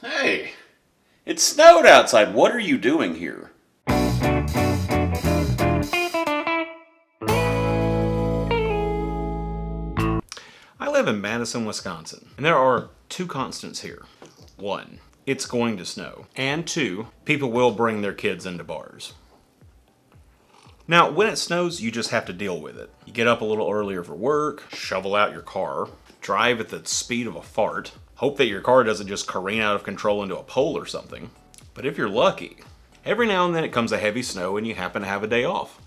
Hey, it snowed outside. What are you doing here? I live in Madison, Wisconsin, and there are two constants here. One, it's going to snow. And two, people will bring their kids into bars. Now, when it snows, you just have to deal with it. You get up a little earlier for work, shovel out your car, drive at the speed of a fart, hope that your car doesn't just careen out of control into a pole or something. But if you're lucky, every now and then it comes a heavy snow and you happen to have a day off.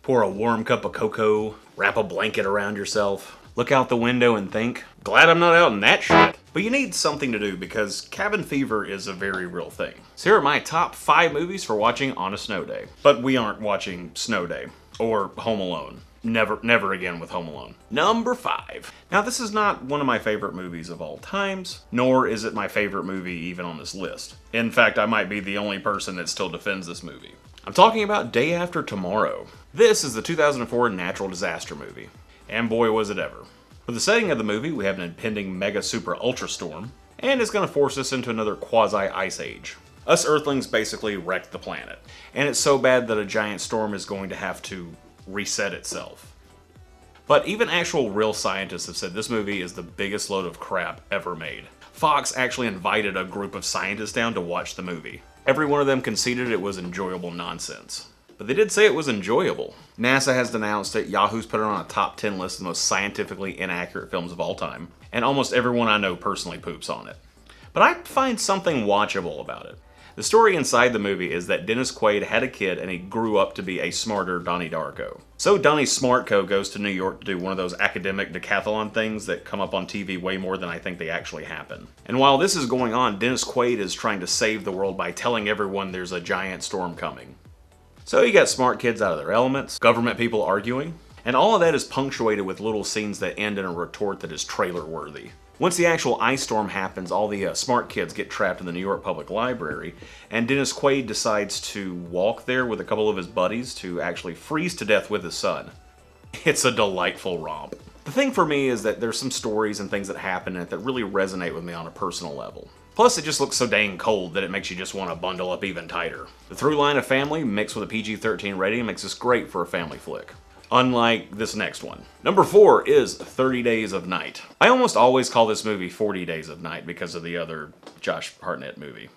Pour a warm cup of cocoa, wrap a blanket around yourself, look out the window and think, glad I'm not out in that shit. But you need something to do because cabin fever is a very real thing. So here are my top 5 movies for watching on a snow day. But we aren't watching Snow Day or Home Alone. Never again with Home Alone. Number 5. Now this is not one of my favorite movies of all times, nor is it my favorite movie even on this list. In fact, I might be the only person that still defends this movie. I'm talking about Day After Tomorrow. This is the 2004 natural disaster movie. And boy was it ever. For the setting of the movie, we have an impending mega super ultra storm, and it's going to force us into another quasi-ice age. Us Earthlings basically wrecked the planet, and it's so bad that a giant storm is going to have to reset itself. But even actual real scientists have said this movie is the biggest load of crap ever made. Fox actually invited a group of scientists down to watch the movie. Every one of them conceded it was enjoyable nonsense. But they did say it was enjoyable. NASA has announced it, Yahoo's put it on a top 10 list of the most scientifically inaccurate films of all time, and almost everyone I know personally poops on it. But I find something watchable about it. The story inside the movie is that Dennis Quaid had a kid and he grew up to be a smarter Donnie Darko. So Donnie Smartco goes to New York to do one of those academic decathlon things that come up on TV way more than I think they actually happen. And while this is going on, Dennis Quaid is trying to save the world by telling everyone there's a giant storm coming. So you got smart kids out of their elements, government people arguing, and all of that is punctuated with little scenes that end in a retort that is trailer-worthy. Once the actual ice storm happens, all the smart kids get trapped in the New York Public Library, and Dennis Quaid decides to walk there with a couple of his buddies to actually freeze to death with his son. It's a delightful romp. The thing for me is that there's some stories and things that happen in it that really resonate with me on a personal level. Plus, it just looks so dang cold that it makes you just want to bundle up even tighter. The through line of family mixed with a PG-13 rating makes this great for a family flick. Unlike this next one. Number 4 is 30 Days of Night. I almost always call this movie 40 Days of Night because of the other Josh Hartnett movie.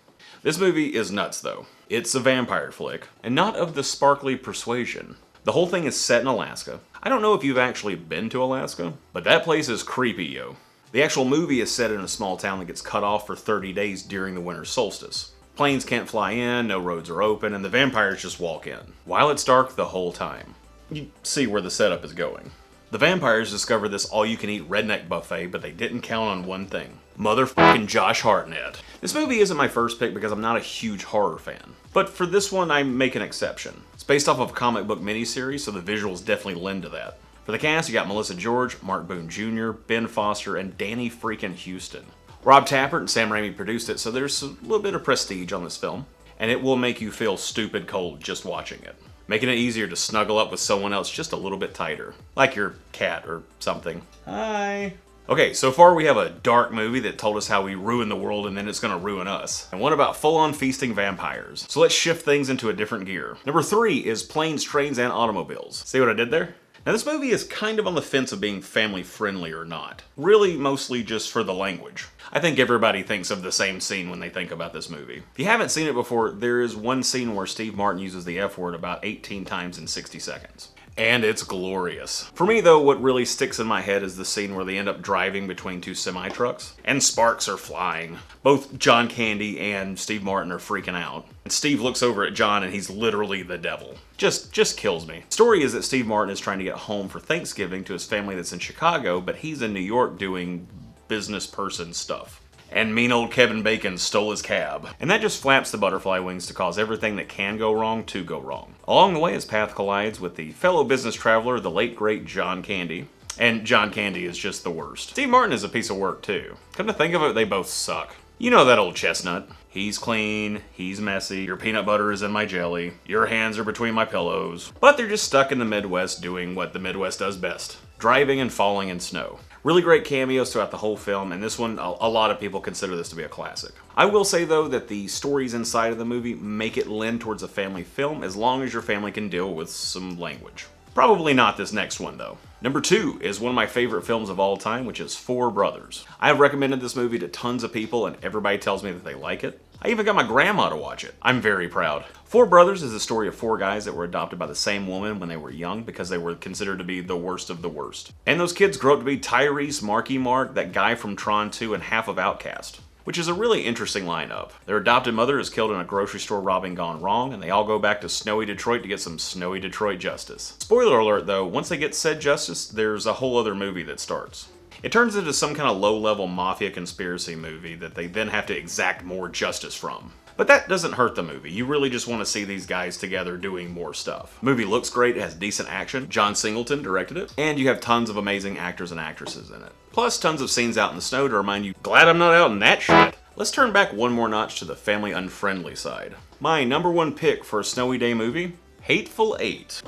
This movie is nuts though. It's a vampire flick, and not of the sparkly persuasion. The whole thing is set in Alaska. I don't know if you've actually been to Alaska, but that place is creepy, yo. The actual movie is set in a small town that gets cut off for 30 days during the winter solstice. Planes can't fly in, no roads are open, and the vampires just walk in, while it's dark the whole time. You see where the setup is going. The vampires discover this all-you-can-eat redneck buffet, but they didn't count on one thing. Motherfucking Josh Hartnett. This movie isn't my first pick because I'm not a huge horror fan. But for this one, I make an exception. It's based off of a comic book miniseries, so the visuals definitely lend to that. For the cast, you got Melissa George, Mark Boone Jr., Ben Foster, and Danny freaking Houston. Rob Tappert and Sam Raimi produced it, so there's a little bit of prestige on this film. And it will make you feel stupid cold just watching it. Making it easier to snuggle up with someone else just a little bit tighter. Like your cat or something. Hi. Okay, so far we have a dark movie that told us how we ruin the world and then it's gonna ruin us. And what about full-on feasting vampires? So let's shift things into a different gear. Number 3 is Planes, Trains, and Automobiles. See what I did there? Now this movie is kind of on the fence of being family friendly or not. Really mostly just for the language. I think everybody thinks of the same scene when they think about this movie. If you haven't seen it before, there is one scene where Steve Martin uses the F word about 18 times in 60 seconds. And it's glorious. For me though, what really sticks in my head is the scene where they end up driving between 2 semi-trucks, and sparks are flying. Both John Candy and Steve Martin are freaking out. And Steve looks over at John and he's literally the devil. Just kills me. The story is that Steve Martin is trying to get home for Thanksgiving to his family that's in Chicago, but he's in New York doing business person stuff. And mean old Kevin Bacon stole his cab. And that just flaps the butterfly wings to cause everything that can go wrong to go wrong. Along the way, his path collides with the fellow business traveler, the late great John Candy. And John Candy is just the worst. Steve Martin is a piece of work too. Come to think of it, they both suck. You know that old chestnut. He's clean, he's messy, your peanut butter is in my jelly, your hands are between my pillows. But they're just stuck in the Midwest doing what the Midwest does best. Driving and falling in snow. Really great cameos throughout the whole film, and this one, a lot of people consider this to be a classic. I will say, though, that the stories inside of the movie make it lend towards a family film as long as your family can deal with some language. Probably not this next one, though. Number 2 is one of my favorite films of all time, which is Four Brothers. I have recommended this movie to tons of people, and everybody tells me that they like it. I even got my grandma to watch it. I'm very proud. Four Brothers is the story of 4 guys that were adopted by the same woman when they were young because they were considered to be the worst of the worst. And those kids grow up to be Tyrese, Marky Mark, that guy from Tron 2, and half of Outcast, which is a really interesting lineup. Their adopted mother is killed in a grocery store robbing gone wrong, and they all go back to snowy Detroit to get some snowy Detroit justice. Spoiler alert though, once they get said justice, there's a whole other movie that starts. It turns into some kind of low-level mafia conspiracy movie that they then have to exact more justice from. But that doesn't hurt the movie. You really just want to see these guys together doing more stuff. The movie looks great, it has decent action. John Singleton directed it. And you have tons of amazing actors and actresses in it. Plus tons of scenes out in the snow to remind you, glad I'm not out in that shit. Let's turn back one more notch to the family unfriendly side. My number 1 pick for a snowy day movie, Hateful Eight.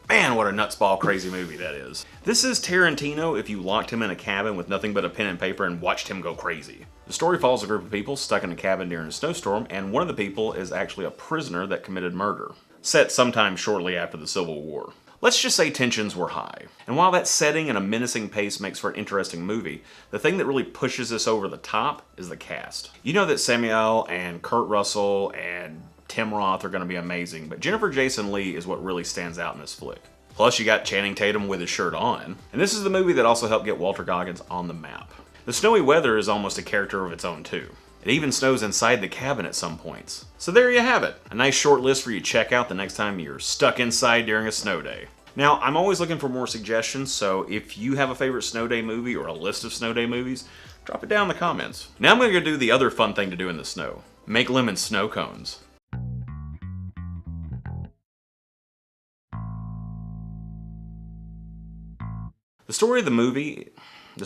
Man, what a nutsball crazy movie that is. This is Tarantino if you locked him in a cabin with nothing but a pen and paper and watched him go crazy. The story follows a group of people stuck in a cabin during a snowstorm, and one of the people is actually a prisoner that committed murder, set sometime shortly after the Civil War. Let's just say tensions were high. And while that setting and a menacing pace makes for an interesting movie, the thing that really pushes this over the top is the cast. You know that Samuel and Kurt Russell and Tim Roth are going to be amazing, but Jennifer Jason Leigh is what really stands out in this flick. Plus you got Channing Tatum with his shirt on. And this is the movie that also helped get Walter Goggins on the map. The snowy weather is almost a character of its own too. It even snows inside the cabin at some points. So there you have it. A nice short list for you to check out the next time you're stuck inside during a snow day. Now, I'm always looking for more suggestions, so if you have a favorite snow day movie or a list of snow day movies, drop it down in the comments. Now I'm going to go do the other fun thing to do in the snow. Make lemon snow cones. The story of the movie... The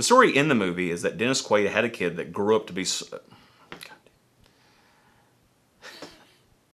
story in the movie is that Dennis Quaid had a kid that grew up to be...